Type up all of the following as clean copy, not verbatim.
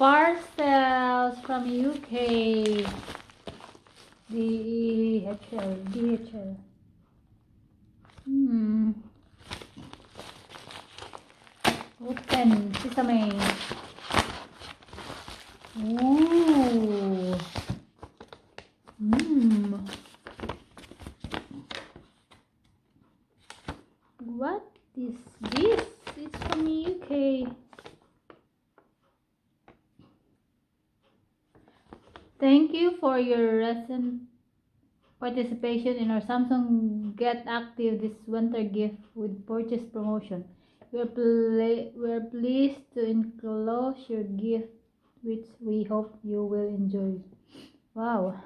parcels from UK. DHL. Open. Sesame. Ooh. What is this? It's from UK. Thank you for your recent participation in our Samsung Get Active this winter gift with purchase promotion. We're pleased to enclose your gift, which we hope you will enjoy. Wow.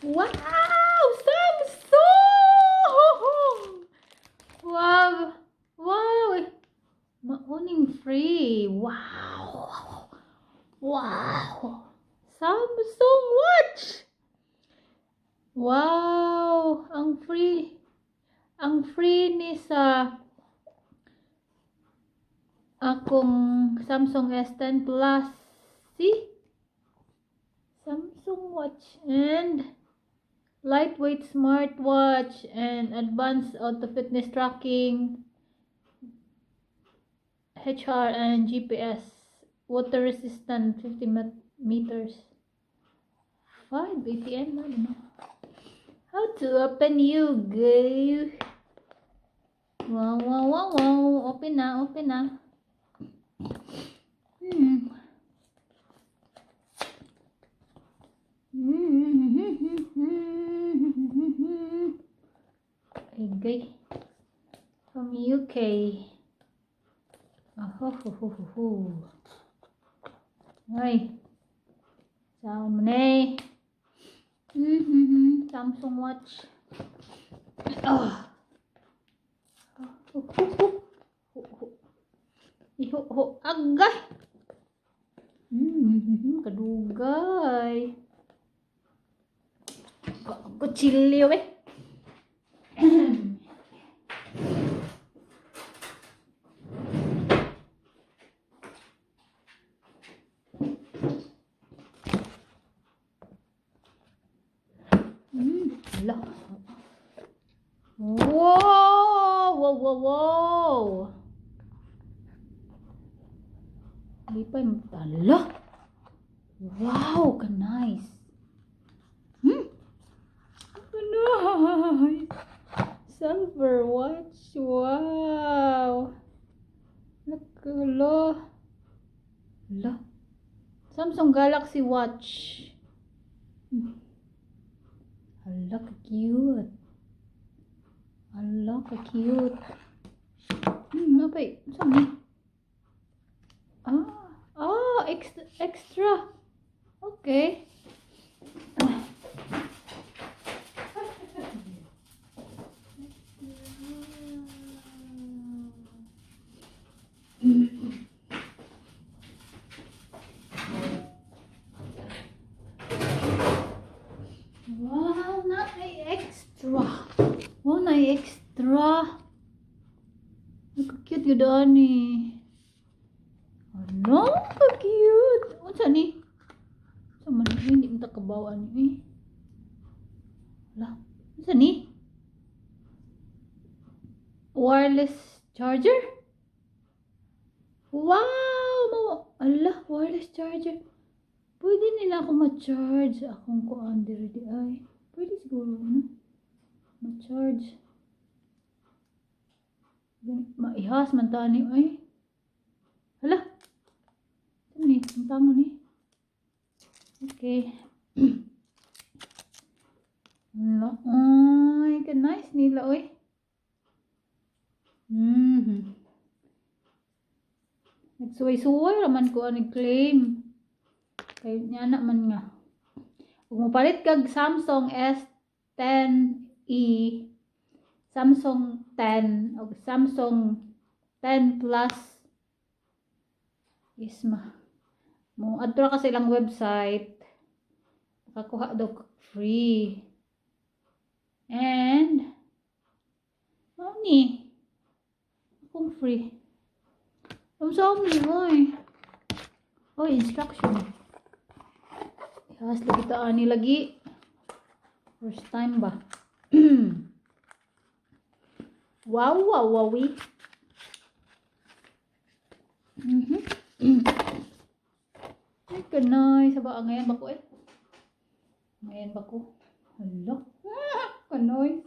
Wow, Samsung! Wow, wow, mauning free. Wow, wow, Samsung watch. Wow, ang free ni sa akong Samsung S10 Plus. See? Samsung watch and lightweight smartwatch and advanced auto fitness tracking, HR and GPS, water resistant 50 meters, 5 ATM. I don't know how to open. You go. Wow, open na. Okay, from UK. Ay, saan mo na Samsung watch. Agay. Kadugay. Kutsilyo Wow. Lipay mo. Wow, ka nice. Nice. Silver watch. Wow. Nakala. Samsung Galaxy watch. Hala, ka-cute. Napay, saan extra. Okay. Wow, na extra. Cute yun ani. Ano? Cute. Unsa ni? Sama ni hindi mo takabawaan ni. Wala. Unsa ni? Wireless charger? Wow! Wireless charger. Pwede nila ako ma-charge. Akong kuan diri di ay. Pwede siguro no? Ma-charge. Maihas man tani ay. Hala. Ano ang tama ni? Okay. Ay, ka nice nila oy. Nagsuway-suway raman ko ang claim. Kay niya na man nga. Kung mapalit kag Samsung S10e, Samsung 10 o Samsung 10 Plus is mo adto ka sa ilang website, makakuha daw free. And ni akong free. Ang sabi mo Oh, instruction. Ihas lagi ta ani lagi. First time ba? Wow, wow, wowi. Ay, kanay. Saba, ngayon ba ko Ngayon ba ko? Hala. Kanay.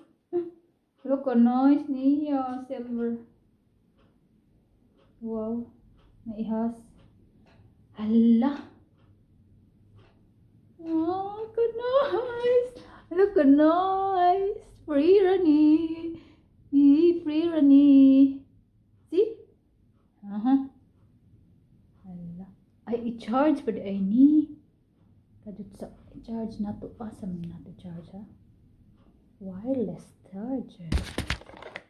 Hala, kanay. Niya, silver. Wow. Naihas. Hala. Oh, kanay. Hala, kanay. Free rani. Free rani. See? Hala. Ay, i-charge pa di ay ni. Kadut sa i-charge na to. Asam na to charge ha. Wireless charger.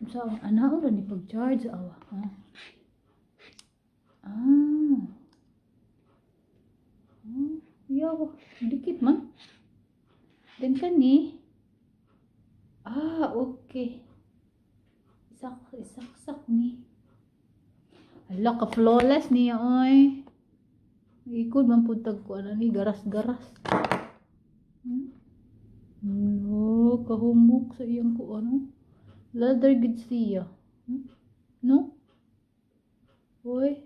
So, ano rin ni pag-charge awa ha. Yawa, dikit man. Then kani. Okay. Isak ni. Hala ka flawless niya oy. Ikod man puntag ko ano ni garas-garas. No, kahumok sa iyang ko ano. Leather good siya. No? Oy.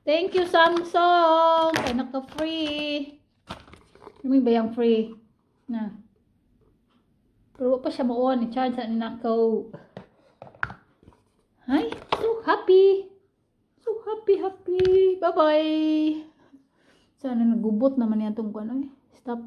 Thank you Samsung. Kay naka-free. May bayang free na. Pero pa siya mo i-charge sa Naka. Hi, so happy. So happy. Bye-bye. Sana nagubot naman yan itong ano Stop.